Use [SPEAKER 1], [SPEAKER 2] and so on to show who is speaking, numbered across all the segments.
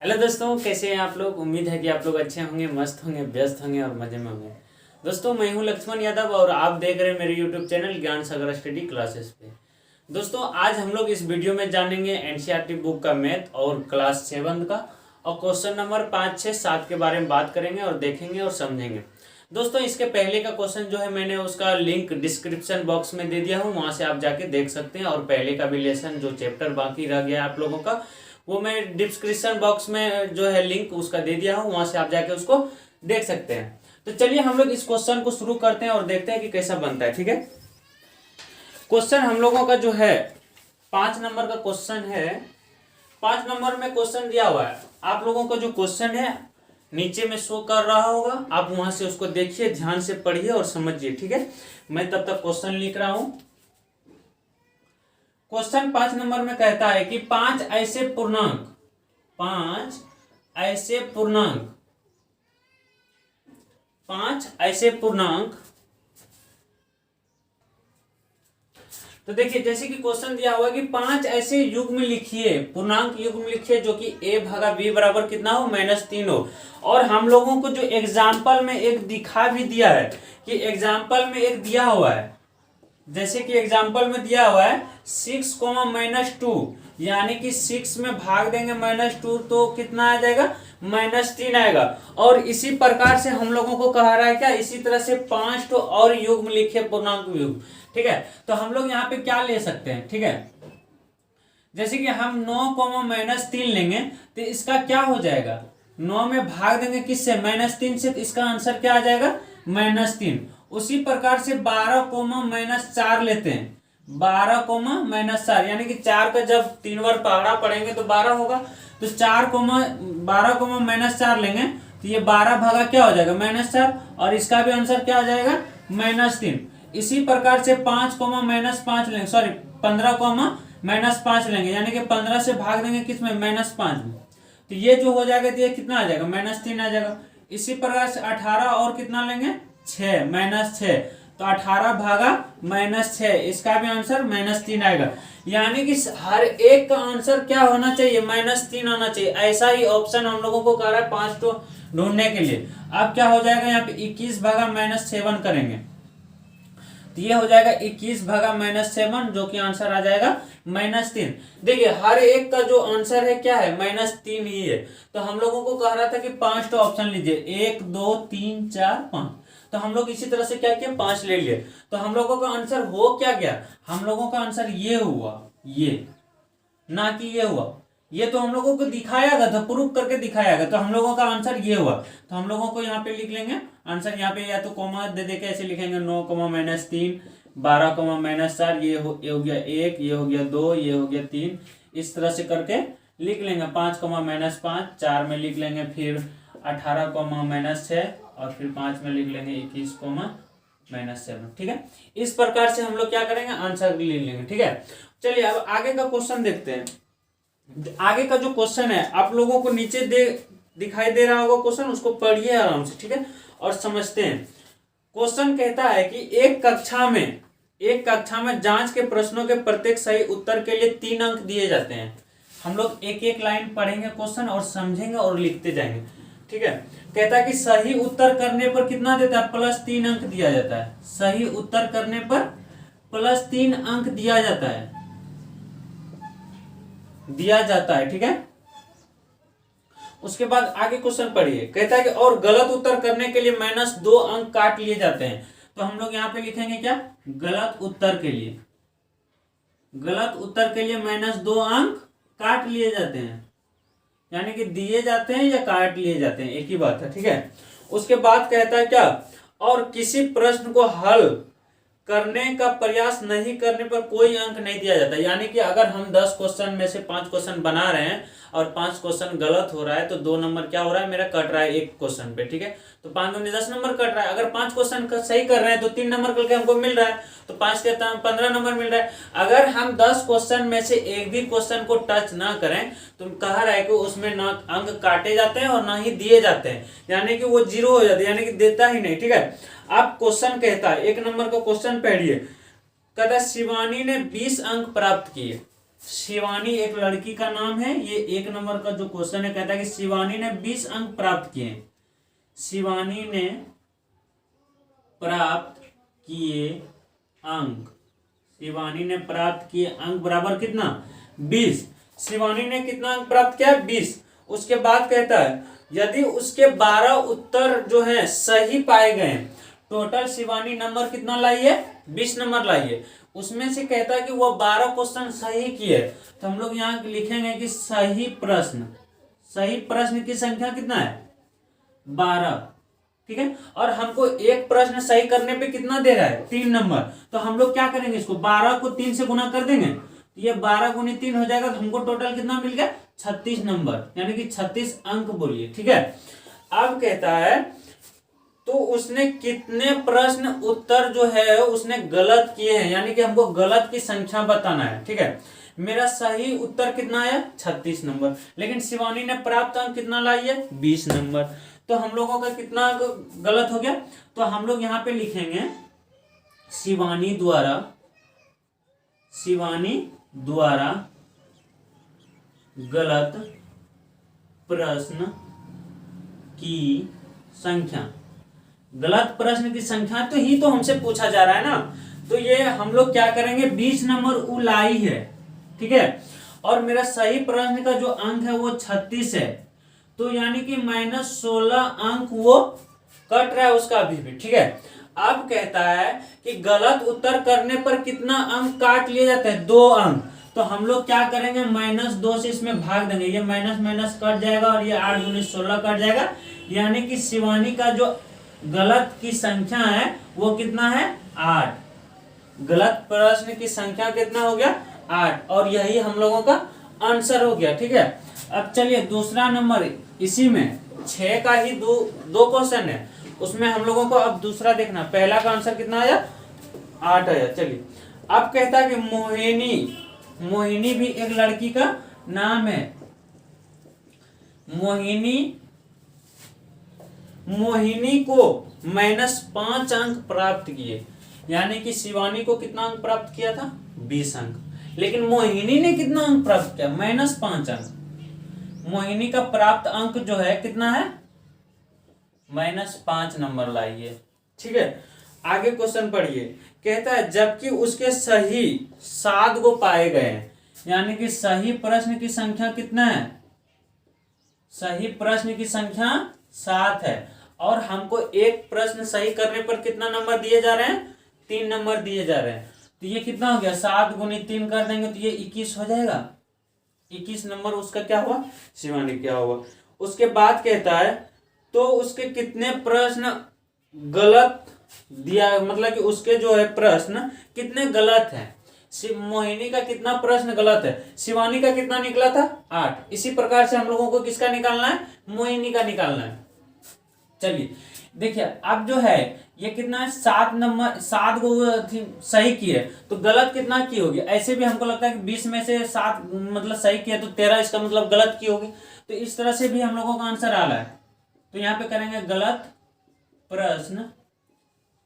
[SPEAKER 1] Hello दोस्तों, कैसे हैं आप लोग। उम्मीद है कि आप लोग अच्छे होंगे, मस्त होंगे, व्यस्त होंगे और मजे में होंगे। दोस्तों, मैं हूं लक्ष्मण यादव और आप देख रहे हैं मेरे यूट्यूब चैनल ज्ञान सागर स्टडी क्लासेस पे। दोस्तों, आज हम लोग इस वीडियो में जानेंगे एनसीईआरटी बुक का मैथ और क्लास 7 का और क्वेश्चन नंबर 5, 6, 7 के बारे में बात करेंगे और देखेंगे और समझेंगे। दोस्तों, इसके पहले का क्वेश्चन जो है मैंने उसका लिंक डिस्क्रिप्शन बॉक्स में दे दिया हूँ, वहां से आप जाके देख सकते हैं। और पहले का भी लेसन जो चैप्टर बाकी रह गया आप लोगों का, वो मैं डिस्क्रिप्शन बॉक्स में जो है लिंक उसका दे दिया हूँ, वहां से आप जाके उसको देख सकते हैं। तो चलिए हम लोग इस क्वेश्चन को शुरू करते हैं और देखते हैं कि कैसा बनता है। ठीक है, क्वेश्चन हम लोगों का जो है 5 नंबर का क्वेश्चन है। 5 नंबर में क्वेश्चन दिया हुआ है। आप लोगों का जो क्वेश्चन है नीचे में शो कर रहा होगा, आप वहां से उसको देखिए, ध्यान से पढ़िए और समझिए। ठीक है, मैं तब तक क्वेश्चन लिख रहा हूं। क्वेश्चन 5 नंबर में कहता है कि 5 ऐसे पूर्णांक 5 ऐसे पूर्णांक। तो देखिए, जैसे कि क्वेश्चन दिया हुआ है कि 5 ऐसे युग्म लिखिए, पूर्णांक युग्म लिखिए जो कि a भागा b बराबर कितना हो, -3 हो। और हम लोगों को जो एग्जाम्पल में एक दिखा भी दिया है कि एग्जाम्पल में एक दिया हुआ है, जैसे कि एग्जाम्पल में दिया हुआ है 6, -2, यानी कि 6 में भाग देंगे -2 तो कितना आ जाएगा, -3 आएगा। और इसी प्रकार से हम लोगों को कह रहा है क्या, इसी तरह से 5 और युग्म लिखे, पूर्णांक युग्म। ठीक है, तो हम लोग यहाँ पे क्या ले सकते हैं। ठीक है, जैसे कि हम 9, -3 लेंगे तो इसका क्या हो जाएगा, 9 में भाग देंगे किससे, -3 से, तो इसका आंसर क्या आ जाएगा, -3। उसी प्रकार से 12, -4 लेते हैं, 12, -4, यानी कि 4 का जब 3 बार पहाड़ा पढ़ेंगे तो 12 होगा। तो 12, -4 लेंगे तो ये 12 भागा क्या हो जाएगा, -4, और इसका भी आंसर क्या आ जाएगा, -3। इसी प्रकार से 5, लेंगे, सॉरी 15, -5 लेंगे, यानी कि 15 से भाग देंगे किसमें, -5 में, तो ये जो हो जाएगा तो ये कितना आ जाएगा, -3 आ जाएगा। इसी प्रकार से 18 और कितना लेंगे, 6, -6, तो 18 भागा -6, इसका भी आंसर -3 आएगा। यानी कि हर एक का आंसर क्या होना चाहिए, -3 होना चाहिए। ऐसा ही ऑप्शन हम लोगों को कह रहा है 5 तो ढूंढने के लिए। अब क्या हो जाएगा, यहाँ पे 21 भागा -7 करेंगे तो ये हो जाएगा 21 भागा -7, जो कि आंसर आ जाएगा -3। देखिए, हर एक का जो आंसर है क्या है, -3 ही है। तो हम लोगों को कह रहा था कि 5 तो ऑप्शन लीजिए, 1, 2, 3, 4, 5। तो हम लोग इसी तरह से क्या किया, 5 ले लिए। तो हम लोगों का आंसर हो क्या गया, हम लोगों का आंसर ये हुआ, ये ना कि ये हुआ। ये तो हम लोगों को दिखाया गया था, प्रूफ करके दिखाया गया, तो हम लोगों का आंसर ये हुआ। तो हम लोगों को यहाँ पे लिख लेंगे आंसर, यहाँ पे या तो कॉमा दे के ऐसे लिखेंगे, 9, -3, 12, -4, ये हो गया 1, ये हो गया 2, ये हो गया 3, इस तरह से करके लिख लेंगे। 5, -5, 4 में लिख लेंगे, फिर 18, -6, और फिर 5 में लिख लेंगे 21, -7। ठीक है, इस प्रकार से हम लोग क्या करेंगे, आंसर लिख लेंगे। ठीक है, चलिए अब आगे का क्वेश्चन देखते हैं। आगे का जो क्वेश्चन है आप लोगों को नीचे दिखाई दे रहा होगा क्वेश्चन, उसको पढ़िए आराम से। ठीक है, और समझते हैं। क्वेश्चन कहता है कि एक कक्षा में जांच के प्रश्नों के प्रत्येक सही उत्तर के लिए 3 अंक दिए जाते हैं। हम लोग एक एक लाइन पढ़ेंगे क्वेश्चन और समझेंगे और लिखते जाएंगे। ठीक है, कहता है कि सही उत्तर करने पर कितना देता है, +3 अंक दिया जाता है। सही उत्तर करने पर +3 अंक दिया जाता है। ठीक है, उसके बाद आगे क्वेश्चन पढ़िए। कहता है कि और गलत उत्तर करने के लिए -2 अंक काट लिए जाते हैं। तो हम लोग यहाँ पे लिखेंगे क्या, गलत उत्तर के लिए -2 अंक काट लिए जाते हैं, यानी कि दिए जाते हैं या काट लिए जाते हैं, एक ही बात है। ठीक है, उसके बाद कहता है क्या, और किसी प्रश्न को हल करने का प्रयास नहीं करने पर कोई अंक नहीं दिया जाता। यानी कि अगर हम 10 क्वेश्चन में से 5 क्वेश्चन बना रहे हैं और 5 क्वेश्चन गलत हो रहा है तो 2 नंबर क्या हो रहा है, मेरा कट रहा है एक क्वेश्चन पे। ठीक है, तो 5 दूनी 10 नंबर कट रहा है। अगर 5 क्वेश्चन सही कर रहे हैं तो 3 नंबर करके हमको मिल रहा है, तो 5 के 15 नंबर मिल रहा है। अगर हम 10 क्वेश्चन में से एक भी क्वेश्चन को टच ना करें तो कह रहा है कि उसमें ना अंक काटे जाते हैं और ना ही दिए जाते हैं, यानी कि वो 0 हो जाते हैं, यानी कि देता ही नहीं। ठीक है, अब क्वेश्चन कहता है, 1 नंबर का क्वेश्चन पढ़िए। कहता है शिवानी ने 20 अंक प्राप्त किए। शिवानी एक लड़की का नाम है। ये 1 नंबर का जो क्वेश्चन है, कहता है कि शिवानी ने 20 अंक प्राप्त किए। शिवानी ने प्राप्त किए अंक, शिवानी ने प्राप्त किए अंक बराबर कितना? 20। शिवानी ने कितना अंक प्राप्त किया? 20। उसके बाद कहता है यदि उसके 12 उत्तर जो है सही पाए गए, टोटल शिवानी नंबर कितना लाई है? 20 नंबर लाई है। उसमें से कहता है कि वह 12 क्वेश्चन सही किए, तो हम लोग यहाँ लिखेंगे कि सही प्रश्न की संख्या कितना है? 12। ठीक है। और हमको एक प्रश्न सही करने पे कितना दे रहा है? 3 नंबर। तो हम लोग क्या करेंगे, इसको 12 को 3 से गुना कर देंगे, तो ये 12 गुनी 3 हो जाएगा। तो हमको टोटल कितना मिल गया? 36 नंबर, यानी कि 36 अंक बोलिए। ठीक है। अब कहता है तो उसने कितने प्रश्न उत्तर जो है उसने गलत किए हैं, यानी कि हमको गलत की संख्या बताना है। ठीक है। मेरा सही उत्तर कितना है? 36 नंबर। लेकिन शिवानी ने प्राप्त अंक कितना लाई है? 20 नंबर। तो हम लोगों का कितना गलत हो गया? तो हम लोग यहाँ पे लिखेंगे शिवानी द्वारा गलत प्रश्न की संख्या। गलत प्रश्न की संख्या तो ही तो हमसे पूछा जा रहा है ना, तो ये हम लोग क्या करेंगे? 20 नंबर उलाई है। ठीक है। और मेरा सही प्रश्न का जो अंक है वो 36 है, तो यानी कि -16 अंक वो कट रहा है उसका अभी भी। ठीक है। अब कहता है कि गलत उत्तर करने पर कितना अंक काट लिए जाते हैं? 2 अंक। तो हम लोग क्या करेंगे? -2 से इसमें भाग देंगे, ये माइनस माइनस कट जाएगा और ये 8 दूनी 16 कट जाएगा, यानी कि शिवानी का जो गलत की संख्या है वो कितना है? 8। गलत प्रश्न की संख्या कितना हो गया? 8। और यही हम लोगों का आंसर हो गया। ठीक है। अब चलिए दूसरा नंबर, इसी में 6 का ही दो क्वेश्चन है, उसमें हम लोगों को अब दूसरा देखना। पहला का आंसर कितना आया? 8 आया। चलिए अब कहता है कि मोहिनी भी एक लड़की का नाम है। मोहिनी को -5 अंक प्राप्त किए, यानी कि शिवानी को कितना अंक प्राप्त किया था? 20 अंक। लेकिन मोहिनी ने कितना अंक प्राप्त किया? -5 अंक। मोहिनी का प्राप्त अंक जो है कितना है? -5 नंबर लाइए। ठीक है। आगे क्वेश्चन पढ़िए। कहता है जबकि उसके सही 7 को पाए गए, यानी कि सही प्रश्न की संख्या कितना है? सही प्रश्न की संख्या 7 है। और हमको एक प्रश्न सही करने पर कितना नंबर दिए जा रहे हैं? 3 नंबर दिए जा रहे हैं। तो ये कितना हो गया? 7 गुनी 3 कर देंगे तो ये 21 हो जाएगा। 21 नंबर उसका क्या हुआ? शिवानी क्या हुआ? उसके बाद कहता है तो उसके कितने प्रश्न गलत दिया, मतलब कि उसके जो है प्रश्न कितने गलत हैं? मोहिनी का कितना प्रश्न गलत है? शिवानी का कितना निकला था? 8। इसी प्रकार से हम लोगों को किसका निकालना है? मोहिनी का निकालना है। चलिए देखिए अब जो है ये कितना है? 7 नंबर, 7 को सही किए, तो गलत कितना की होगी? ऐसे भी हमको लगता है कि 20 में से 7 मतलब सही किया, तो 13 इसका मतलब गलत की होगी। तो इस तरह से भी हम लोगों का आंसर आ रहा है। तो यहाँ पे करेंगे गलत प्रश्न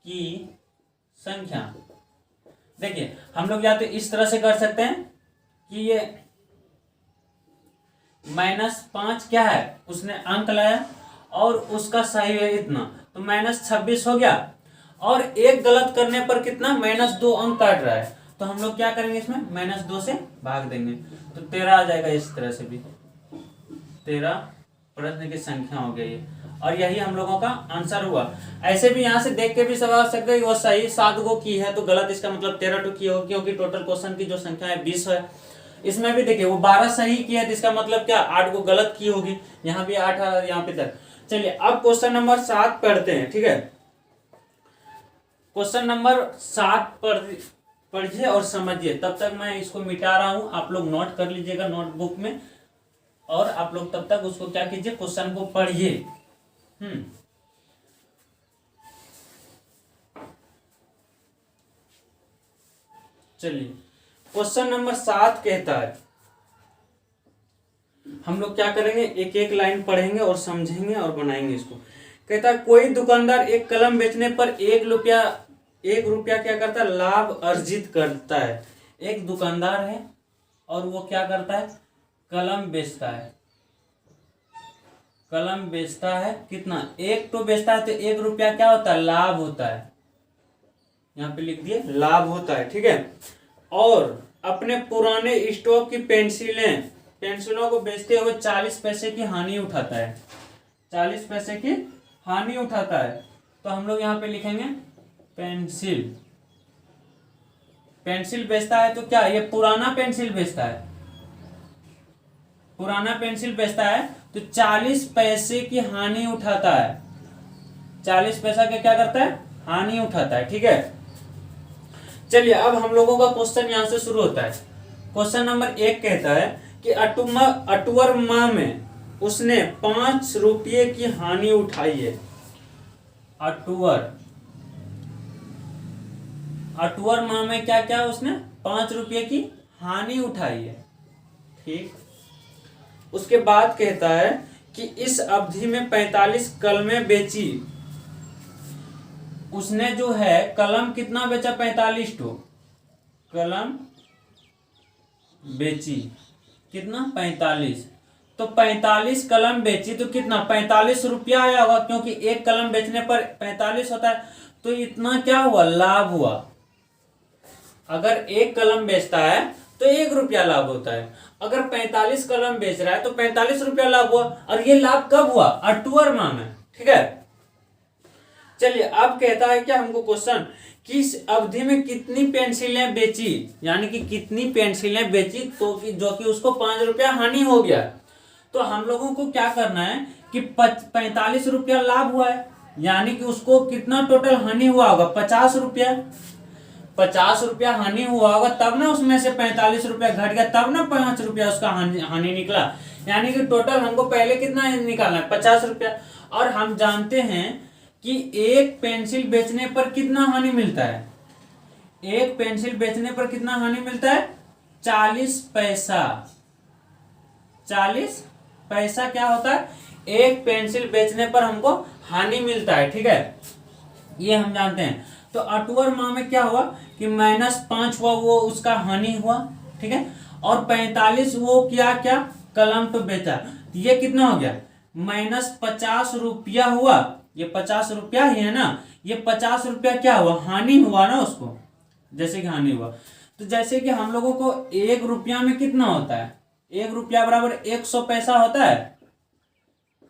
[SPEAKER 1] की संख्या। देखिए हम लोग या तो इस तरह से कर सकते हैं कि ये -5 क्या है? उसने अंक लाया और उसका सही है इतना, तो -26 हो गया। और एक गलत करने पर कितना? -2 अंक काट रहा है, तो हम लोग क्या करेंगे? इसमें -2 से भाग देंगे, तो 13 आ जाएगा। इस तरह से भी 13 प्रश्न की संख्या हो गई है, और यही हम लोगों का आंसर हुआ। ऐसे भी यहाँ से देख के भी समझ सकते हैं कि वो सही 7 को की है, तो गलत इसका मतलब 13 की होगी, क्योंकि टोटल क्वेश्चन की जो संख्या है 20 है। इसमें भी देखिए वो 12 सही किया है, तो इसका मतलब क्या? 8 को गलत की होगी। यहाँ भी 8 है, यहाँ पे तक। चलिए अब क्वेश्चन नंबर 7 पढ़ते हैं। ठीक है। क्वेश्चन नंबर 7 पढ़िए और समझिए। तब तक मैं इसको मिटा रहा हूं, आप लोग नोट कर लीजिएगा नोटबुक में, और आप लोग तब तक उसको क्या कीजिए? क्वेश्चन को पढ़िए। चलिए क्वेश्चन नंबर 7 कहता है, हम लोग क्या करेंगे? एक एक लाइन पढ़ेंगे और समझेंगे और बनाएंगे इसको। कहता है कोई दुकानदार एक कलम बेचने पर 1 रुपया क्या करता है? लाभ अर्जित करता है। एक दुकानदार है, और वो क्या करता है, कलम बेचता है। कलम बेचता है कितना, 1 तो बेचता है, तो 1 रुपया क्या होता है, लाभ होता है। यहाँ पे लिख दिए लाभ होता है, ठीक है। और अपने पुराने स्टॉक की पेंसिलों को बेचते हुए 40 पैसे की हानि उठाता है। 40 पैसे की हानि उठाता है। तो हम लोग यहाँ पे लिखेंगे पेंसिल बेचता है, तो क्या ये पुराना पेंसिल बेचता है, पुराना पेंसिल बेचता है, तो 40 पैसे की हानि उठाता है। 40 पैसा के क्या करता है, हानि उठाता है, ठीक है। चलिए अब हम लोगों का क्वेश्चन यहां से शुरू होता है। क्वेश्चन नंबर 1 कहता है कि अटूवर माह में उसने 5 रुपये की हानि उठाई है। अटूवर माह में क्या क्या उसने 5 रुपये की हानि उठाई है, ठीक। उसके बाद कहता है कि इस अवधि में 45 कलमें बेची। उसने जो है कलम कितना बेचा, 45 टो कलम बेची, कितना 45। तो 45 कलम बेची तो कितना 45 रुपया आया होगा, क्योंकि एक कलम बेचने पर 45 होता है, तो इतना क्या हुआ, लाभ हुआ। अगर एक कलम बेचता है तो 1 रुपया लाभ होता है। अगर 45 कलम बेच रहा है तो 45 रुपया लाभ हुआ। और ये लाभ कब हुआ, अक्टूबर माह में, ठीक है। चलिए अब कहता है क्या हमको क्वेश्चन कि इस अवधि में कितनी पेंसिलें बेची, यानी कि कितनी पेंसिलें बेची तो जो कि उसको 5 रुपया हानि हो गया। तो हम लोगों को क्या करना है कि 45 रुपया लाभ हुआ है, यानी कि उसको कितना टोटल हानि हुआ होगा, 50 रुपया। 50 रुपया हानि हुआ होगा, तब ना उसमें से 45 रुपया घट गया, तब ना 5 रुपया उसका हानि निकला। यानी कि टोटल हमको पहले कितना निकालना है, 50 रुपया। और हम जानते हैं कि एक पेंसिल बेचने पर कितना हानि मिलता है, एक पेंसिल बेचने पर कितना हानि मिलता है, 40 पैसा। 40 पैसा क्या होता है, एक पेंसिल बेचने पर हमको हानि मिलता है, ठीक है। ये हम जानते हैं। तो अक्टूबर माह में क्या हुआ कि -5 हुआ, वो उसका हानि हुआ, ठीक है। और 45 वो क्या कलम तो बेचा, ये कितना हो गया, -50 रुपया हुआ। ये 50 रुपया ही है ना, ये 50 रुपया क्या हुआ, हानि हुआ ना उसको, जैसे कि हानि हुआ। तो जैसे कि हम लोगों को 1 रुपया में कितना होता है, 1 रुपया बराबर 100 पैसा होता है,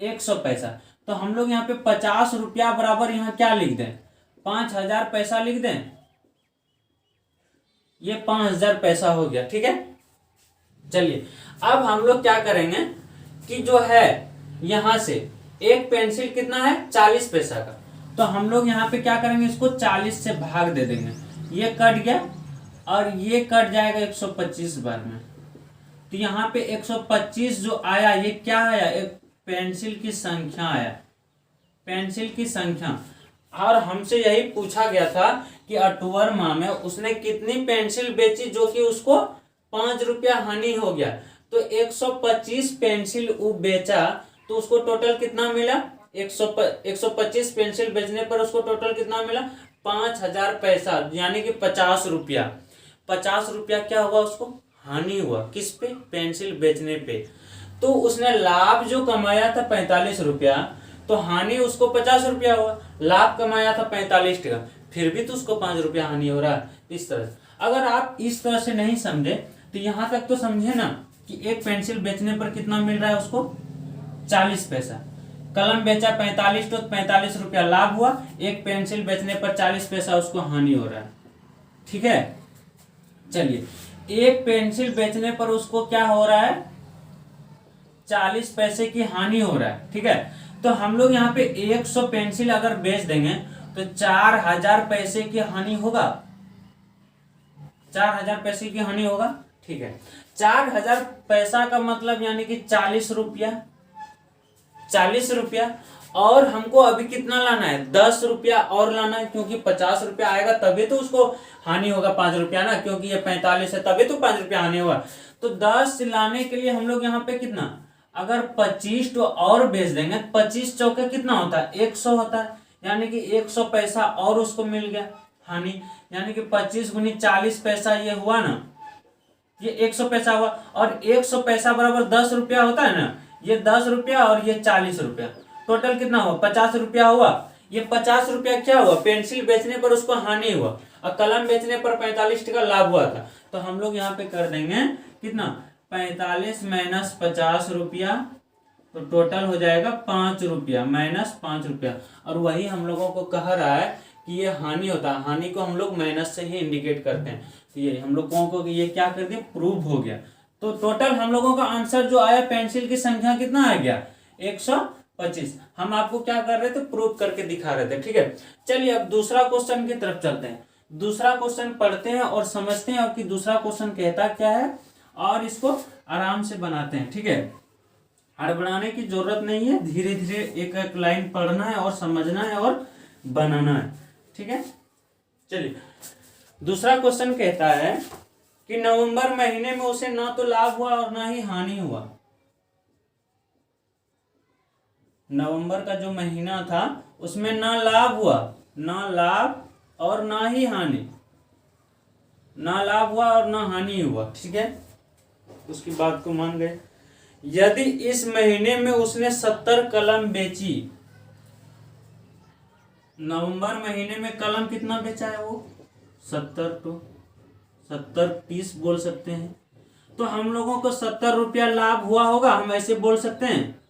[SPEAKER 1] 100 पैसा। तो हम लोग यहाँ पे 50 रुपया बराबर यहाँ क्या लिख दें, 5000 पैसा लिख दें। ये 5000 पैसा हो गया, ठीक है। चलिए अब हम लोग क्या करेंगे कि जो है यहां से एक पेंसिल कितना है, 40 पैसा का। तो हम लोग यहाँ पे क्या करेंगे, इसको 40 से भाग दे देंगे, ये कट गया और ये कट जाएगा 125 बार में। तो यहाँ पे 125 जो आया, ये क्या आया, एक पेंसिल की संख्या आया, पेंसिल की संख्या। और हमसे यही पूछा गया था कि अक्टूबर माह में उसने कितनी पेंसिल बेची जो कि उसको 5 रुपया हानि हो गया। तो 125 पेंसिल वो बेचा, तो उसको टोटल कितना मिला, 125 पेंसिल बेचने पर उसको टोटल कितना मिला, 5000 पैसा, यानी कि 50 रुपया। 50 रुपया क्या हुआ, उसको हानि हुआ, किस पे, पेंसिल बेचने पे। तो उसने लाभ जो कमाया था 45 रुपया, तो हानि उसको 50 रुपया हुआ। लाभ कमाया था 45 टका, फिर भी तो उसको 5 रुपया हानि हो रहा है। इस तरह से अगर आप इस तरह से नहीं समझे तो यहां तक तो समझे ना कि एक पेंसिल बेचने पर कितना मिल रहा है उसको, 40 पैसा। कलम बेचा 45 तो 45 रुपया लाभ हुआ, एक पेंसिल बेचने पर 40 पैसा उसको हानि हो रहा है, ठीक है। चलिए एक पेंसिल बेचने पर उसको क्या हो रहा है, 40 पैसे की हानि हो रहा है, ठीक है। तो हम लोग यहाँ पे 100 पेंसिल अगर बेच देंगे तो 4000 पैसे की हानि होगा, 4000 पैसे की हानि होगा, ठीक है। 4000 पैसा का मतलब यानी कि 40 रुपया, 40 रुपया। और हमको अभी कितना लाना है, 10 रुपया और लाना है, क्योंकि 50 रुपया आएगा तभी तो उसको हानि होगा 5 रुपया ना, क्योंकि ये 45 है तभी तो 5 रुपया हानि होगा। तो 10 लाने के लिए हम लोग यहाँ पे कितना, अगर 25 तो और बेच देंगे, 25 चौके कितना होता है, 100 होता है, यानी कि 100 पैसा और उसको मिल गया हानि, यानी कि 25 गुनी 40 पैसा ये हुआ ना, ये 100 पैसा हुआ, और 100 पैसा बराबर 10 रुपया होता है ना, ये 10 रुपया और ये 40 रुपया, टोटल कितना हुआ 50 रुपया हुआ। ये 50 रुपया क्या हुआ, पेंसिल बेचने पर उसको हानि हुआ और कलम बेचने पर 45 टका लाभ हुआ था। तो हम लोग यहाँ पे कर देंगे कितना, 45 माइनस 50 रुपया, तो टोटल हो जाएगा 5 रुपया माइनस 5 रुपया। और वही हम लोगों को कह रहा है कि ये हानि होता है, हानि को हम लोग माइनस से ही इंडिकेट करते हैं। तो ये हम लोगों को ये क्या कर दिया, प्रूव हो गया। तो टोटल हम लोगों का आंसर जो आया, पेंसिल की संख्या कितना आ गया 125। हम आपको क्या कर रहे थे, प्रूव करके दिखा रहे थे। ठीक है, चलिए अब दूसरा क्वेश्चन की तरफ चलते हैं। दूसरा क्वेश्चन पढ़ते हैं और समझते हैं और कि दूसरा क्वेश्चन कहता क्या है, और इसको आराम से बनाते हैं। ठीक है, हड़बड़ाने की जरूरत नहीं है, धीरे धीरे एक एक लाइन पढ़ना है और समझना है और बनाना है। ठीक है, चलिए दूसरा क्वेश्चन कहता है कि नवंबर महीने में उसे ना तो लाभ हुआ और ना ही हानि हुआ। नवंबर का जो महीना था उसमें ना लाभ हुआ, ना लाभ और ना ही हानि, ना लाभ हुआ और ना हानि हुआ। ठीक है, उसकी बात को मान गए। यदि इस महीने में उसने 70 कलम बेची, नवंबर महीने में कलम कितना बेचा है वो 70, तो 70 पीस बोल सकते हैं। तो हम लोगों को 70 रुपया लाभ हुआ होगा, हम ऐसे बोल सकते हैं,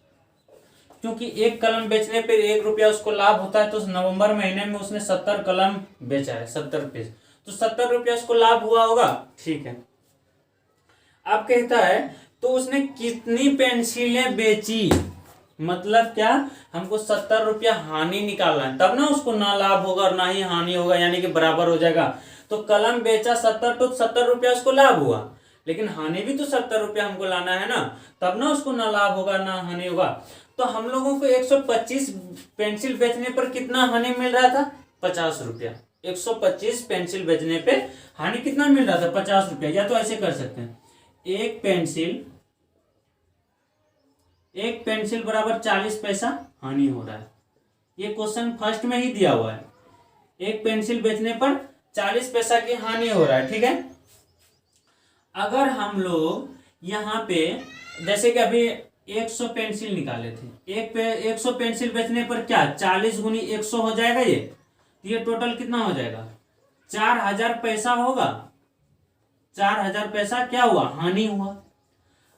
[SPEAKER 1] क्योंकि एक कलम बेचने पे 1 रुपया उसको लाभ होता है। तो नवंबर महीने में उसने 70 कलम बेचा है, 70 पीस, तो 70 रुपया उसको लाभ हुआ होगा। ठीक है, अब कहता है तो उसने कितनी पेंसिलें बेची, मतलब क्या, हमको 70 रुपया हानि निकालना है, तब ना उसको ना लाभ होगा और ना ही हानि होगा, यानी कि बराबर हो जाएगा। तो कलम बेचा 70, तो 70 रुपया उसको लाभ हुआ, लेकिन हानि भी तो 70 रुपया हमको लाना है ना, तब ना उसको ना लाभ होगा ना हानि होगा। तो हम लोगों को 125 पेंसिल बेचने पर कितना हानि मिल रहा था, 50 रुपया। 125 पेंसिल बेचने पे हानि कितना मिल रहा था, 50 रुपया। या तो ऐसे कर सकते हैं, एक पेंसिल बराबर 40 पैसा हानि हो रहा है। ये क्वेश्चन फर्स्ट में ही दिया हुआ है, एक पेंसिल बेचने पर 40 पैसा की हानि हो रहा है। ठीक है, अगर हम लोग यहाँ पे जैसे कि अभी 100 पेंसिल निकाले थे, 100 पेंसिल बेचने पर क्या 40 गुनी 100 हो जाएगा, ये टोटल कितना हो जाएगा, 4000 पैसा होगा। 4000 पैसा क्या हुआ, हानि हुआ।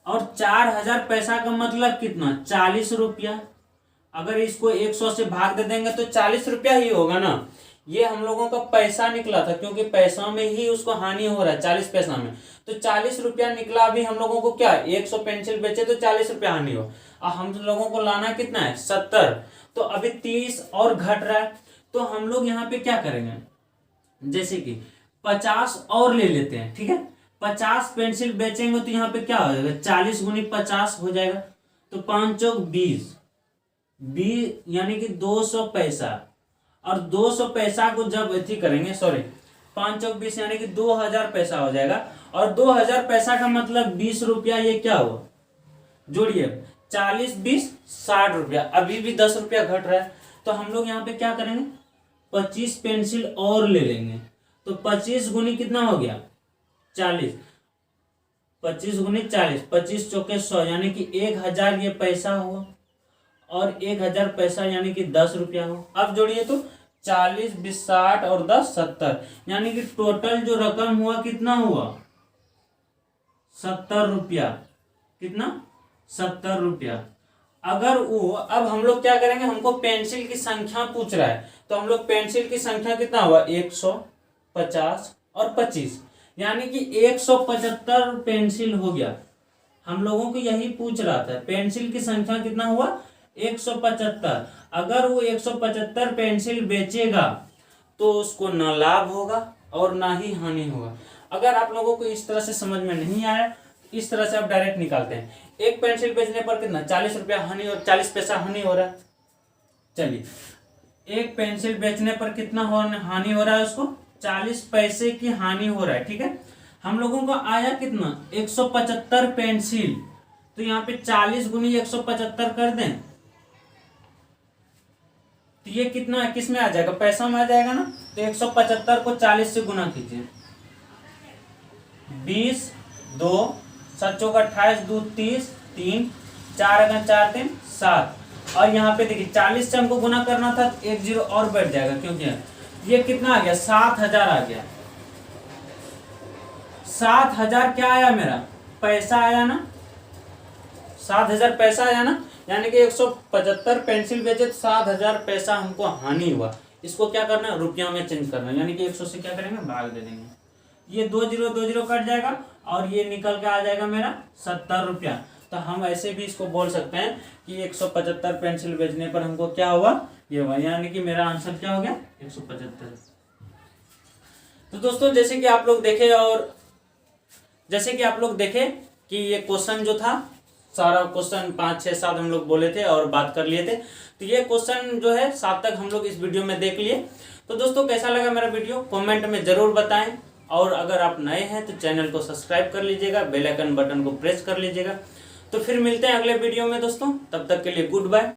[SPEAKER 1] और 4000 पैसा का मतलब कितना, 40 रुपया। अगर इसको 100 से भाग दे देंगे तो 40 रुपया ही होगा ना। ये हम लोगों का पैसा निकला था, क्योंकि पैसा में ही उसको हानि हो रहा है, 40 पैसा में। तो 40 रुपया निकला। अभी हम लोगों को क्या, 100 पेंसिल बेचे तो 40 रुपया हानि हो, और हम लोगों को लाना कितना है 70। तो अभी 30 और घट रहा है। तो हम लोग यहाँ पे क्या करेंगे, जैसे कि 50 और ले लेते हैं। ठीक है, 50 पेंसिल बेचेंगे तो यहाँ पे क्या हो जाएगा, 40 गुनी 50 हो जाएगा। तो 5 चौक 20 यानी कि 200 पैसा। और 200 पैसा को जब अथी करेंगे, सॉरी 5 चौक 20 यानी कि 2000 पैसा हो जाएगा। और 2000 पैसा का मतलब 20 रुपया, ये क्या हुआ, जोड़िए 40 20 60 रुपया। अभी भी 10 रुपया घट रहा है। तो हम लोग यहाँ पे क्या करेंगे, 25 पेंसिल और ले लेंगे। तो 25 गुनी कितना हो गया 40, 25 गुनी 40, 25 चौके 100 यानी कि 1000 ये पैसा हुआ। और 1000 पैसा यानी कि 10 रुपया हो। अब जोड़िए तो 40 20 60 और 10 70, यानी कि टोटल जो रकम हुआ कितना हुआ 70 रुपया। कितना 70 रुपया। अगर वो, अब हम लोग क्या करेंगे, हमको पेंसिल की संख्या पूछ रहा है, तो हम लोग पेंसिल की संख्या कितना हुआ 150 और 25, यानी कि 175 पेंसिल हो गया। हम लोगों को यही पूछ रहा था, पेंसिल की संख्या कितना हुआ 175। अगर वो 175 पेंसिल बेचेगा तो उसको ना लाभ होगा और ना ही हानि होगा। अगर आप लोगों को इस तरह से समझ में नहीं आया, इस तरह से आप डायरेक्ट निकालते हैं। एक पेंसिल बेचने पर कितना 40 रुपया हानि और 40 पैसा हानि हो रहा है। चलिए, एक पेंसिल बेचने पर कितना हानि हो रहा है, उसको 40 पैसे की हानि हो रहा है। ठीक है, हम लोगों को आया कितना 175 पेंसिल। तो यहाँ पे 40 गुनी 175 कर दें तो ये कितना है, किस में आ जाएगा, पैसा में आ जाएगा ना। तो 175 को 40 से गुना कीजिए, 20 2 7 चौका 28, 2 30, 3 4 अगर 4 3 7। और यहाँ पे देखिए 40 से हमको गुना करना था, तो 1 0 और बैठ जाएगा, क्योंकि ये कितना आ गया 7000 आ गया। 7000 क्या आया मेरा पैसा आया ना, 7000 पैसा आया ना, यानी कि 175 पेंसिल बेचे तो 7000 पैसा हमको हानि हुआ। इसको क्या करना है, रुपया में चेंज करना है, यानी कि 100 से क्या करेंगे, भाग दे देंगे। ये 2 0 कट जाएगा और ये निकल के आ जाएगा मेरा 70 रुपया। तो हम ऐसे भी इसको बोल सकते हैं कि 175 पेंसिल बेचने पर हमको क्या हुआ, ये हुआ, यानी कि मेरा आंसर क्या हो गया 175। तो दोस्तों जैसे कि आप लोग देखे कि ये क्वेश्चन जो था, सारा क्वेश्चन 5 6 7 हम लोग बोले थे और बात कर लिए थे। तो ये क्वेश्चन जो है 7 तक हम लोग इस वीडियो में देख लिए। तो दोस्तों कैसा लगा मेरा वीडियो कमेंट में जरूर बताएं, और अगर आप नए हैं तो चैनल को सब्सक्राइब कर लीजिएगा, बेल आइकन बटन को प्रेस कर लीजिएगा। तो फिर मिलते हैं अगले वीडियो में दोस्तों, तब तक के लिए गुड बाय।